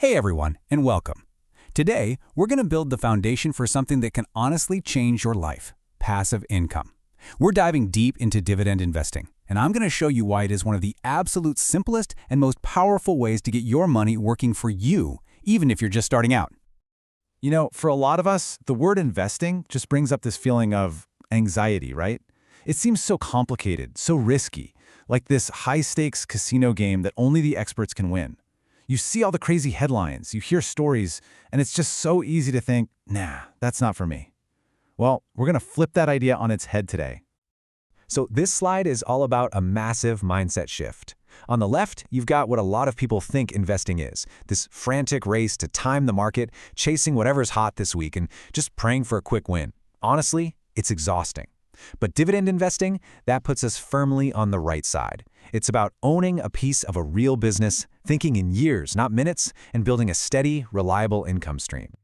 Hey everyone, and welcome. Today, we're going to build the foundation for something that can honestly change your life: passive income. We're diving deep into dividend investing, and I'm going to show you why it is one of the absolute simplest and most powerful ways to get your money working for you, even if you're just starting out. You know, for a lot of us, the word investing just brings up this feeling of anxiety, right? It seems so complicated, so risky, like this high-stakes casino game that only the experts can win. You see all the crazy headlines, you hear stories, and it's just so easy to think, nah, that's not for me. Well, we're going to flip that idea on its head today. So this slide is all about a massive mindset shift. On the left, you've got what a lot of people think investing is: this frantic race to time the market, chasing whatever's hot this week, and just praying for a quick win. Honestly, it's exhausting. But dividend investing, that puts us firmly on the right side. It's about owning a piece of a real business, thinking in years, not minutes, and building a steady, reliable income stream.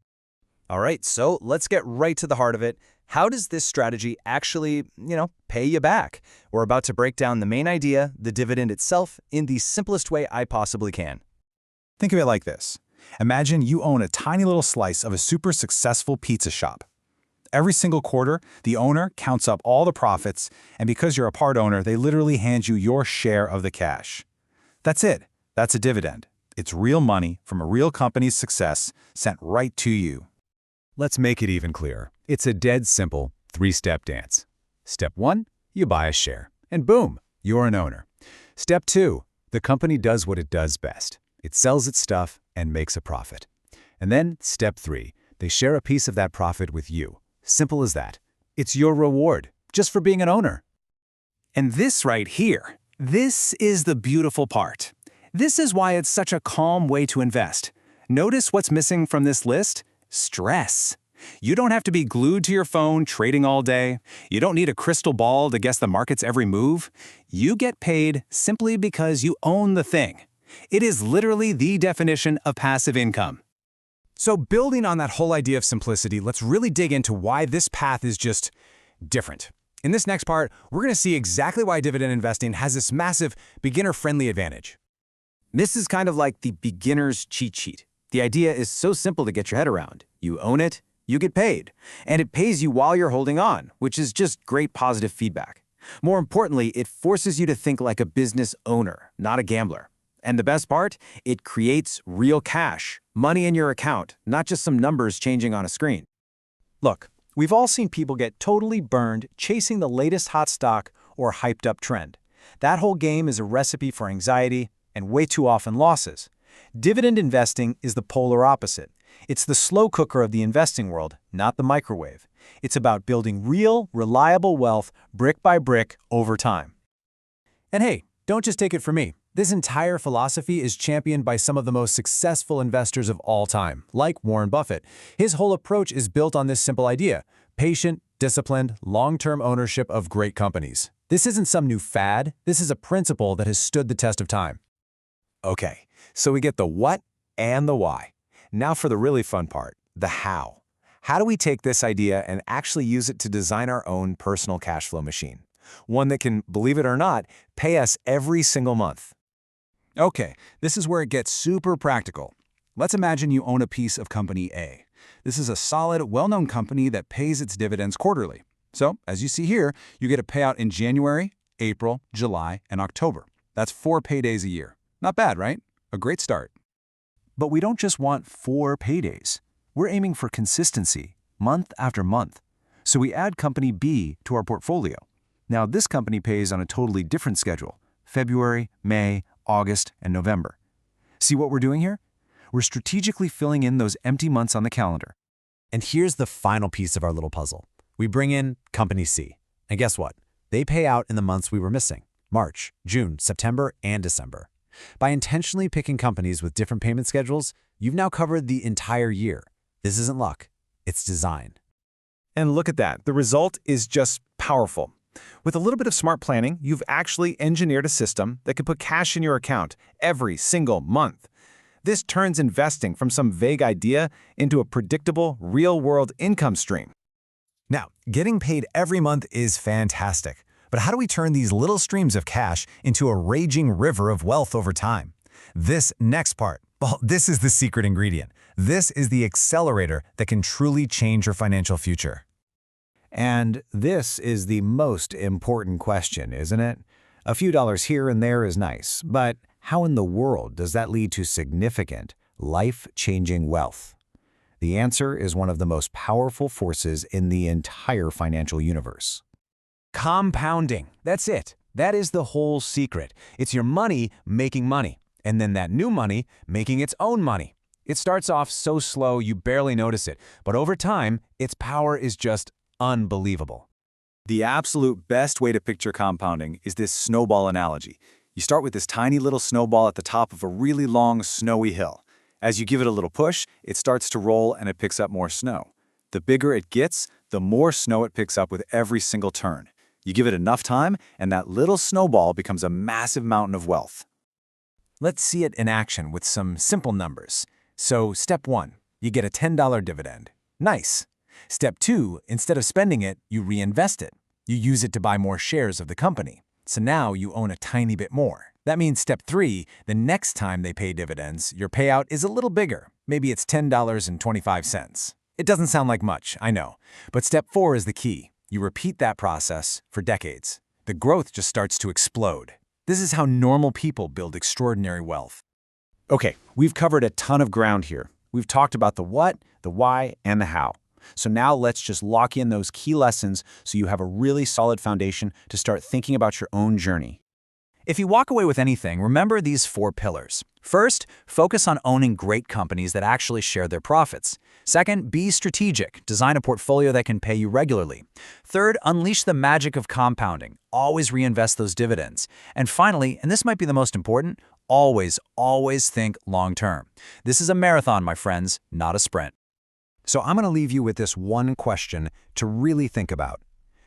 All right, so let's get right to the heart of it. How does this strategy actually, pay you back? We're about to break down the main idea, the dividend itself, in the simplest way I possibly can. Think of it like this. Imagine you own a tiny little slice of a super successful pizza shop. Every single quarter, the owner counts up all the profits, and because you're a part owner, they literally hand you your share of the cash. That's it. That's a dividend. It's real money from a real company's success sent right to you. Let's make it even clearer. It's a dead simple three-step dance. Step 1, you buy a share, and boom, you're an owner. Step 2, the company does what it does best. It sells its stuff and makes a profit. And then Step 3, they share a piece of that profit with you. Simple as that. It's your reward, just for being an owner. And this right here, this is the beautiful part. This is why it's such a calm way to invest. Notice what's missing from this list? Stress. You don't have to be glued to your phone trading all day. You don't need a crystal ball to guess the market's every move. You get paid simply because you own the thing. It is literally the definition of passive income. So building on that whole idea of simplicity, let's really dig into why this path is just different. In this next part, we're going to see exactly why dividend investing has this massive beginner-friendly advantage. This is kind of like the beginner's cheat sheet. The idea is so simple to get your head around. You own it, you get paid, and it pays you while you're holding on, which is just great positive feedback. More importantly, it forces you to think like a business owner, not a gambler. And the best part, it creates real cash, money in your account, not just some numbers changing on a screen. Look, we've all seen people get totally burned chasing the latest hot stock or hyped-up trend. That whole game is a recipe for anxiety and way too often losses. Dividend investing is the polar opposite. It's the slow cooker of the investing world, not the microwave. It's about building real, reliable wealth brick by brick over time. And hey, don't just take it from me. This entire philosophy is championed by some of the most successful investors of all time, like Warren Buffett. His whole approach is built on this simple idea: patient, disciplined, long-term ownership of great companies. This isn't some new fad. This is a principle that has stood the test of time. Okay, so we get the what and the why. Now for the really fun part, the how. How do we take this idea and actually use it to design our own personal cash flow machine? One that can, believe it or not, pay us every single month. Okay, this is where it gets super practical. Let's imagine you own a piece of company A. This is a solid, well-known company that pays its dividends quarterly. So, as you see here, you get a payout in January, April, July, and October. That's 4 paydays a year. Not bad, right? A great start. But we don't just want 4 paydays. We're aiming for consistency, month after month. So we add company B to our portfolio. Now this company pays on a totally different schedule: February, May, August, and November. See what we're doing here? We're strategically filling in those empty months on the calendar. And here's the final piece of our little puzzle. We bring in Company C. And guess what? They pay out in the months we were missing: March, June, September, and December. By intentionally picking companies with different payment schedules, you've now covered the entire year. This isn't luck, it's design. And look at that. The result is just powerful. With a little bit of smart planning, you've actually engineered a system that can put cash in your account every single month. This turns investing from some vague idea into a predictable, real-world income stream. Now, getting paid every month is fantastic. But how do we turn these little streams of cash into a raging river of wealth over time? This next part, Well, this is the secret ingredient. This is the accelerator that can truly change your financial future. And this is the most important question, isn't it? A few dollars here and there is nice, but how in the world does that lead to significant, life-changing wealth? The answer is one of the most powerful forces in the entire financial universe. Compounding. That's it. That is the whole secret. It's your money making money, and then that new money making its own money. It starts off so slow you barely notice it, but over time, its power is just unbelievable. The absolute best way to picture compounding is this snowball analogy. You start with this tiny little snowball at the top of a really long, snowy hill. As you give it a little push, it starts to roll and it picks up more snow. The bigger it gets, the more snow it picks up with every single turn. You give it enough time, and that little snowball becomes a massive mountain of wealth. Let's see it in action with some simple numbers. So, step 1, you get a $10 dividend. Nice. Step 2, instead of spending it, you reinvest it. You use it to buy more shares of the company. So now you own a tiny bit more. That means step 3, the next time they pay dividends, your payout is a little bigger. Maybe it's $10.25. It doesn't sound like much, I know. But step 4 is the key. You repeat that process for decades. The growth just starts to explode. This is how normal people build extraordinary wealth. Okay, we've covered a ton of ground here. We've talked about the what, the why, and the how. So now let's just lock in those key lessons so you have a really solid foundation to start thinking about your own journey. If you walk away with anything, remember these 4 pillars. First, focus on owning great companies that actually share their profits. Second, be strategic. Design a portfolio that can pay you regularly. Third, unleash the magic of compounding. Always reinvest those dividends. And finally, and this might be the most important, always think long-term. This is a marathon, my friends, not a sprint. So I'm going to leave you with this one question to really think about.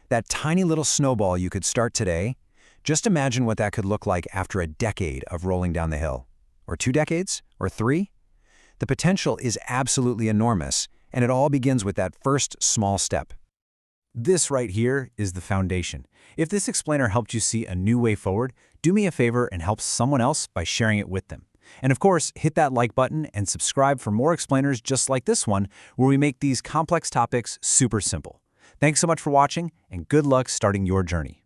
That tiny little snowball you could start today, just imagine what that could look like after a decade of rolling down the hill. Or 2 decades? Or 3? The potential is absolutely enormous, and it all begins with that first small step. This right here is the foundation. If this explainer helped you see a new way forward, do me a favor and help someone else by sharing it with them. And of course, hit that like button and subscribe for more explainers just like this one, where we make these complex topics super simple. Thanks so much for watching, and good luck starting your journey.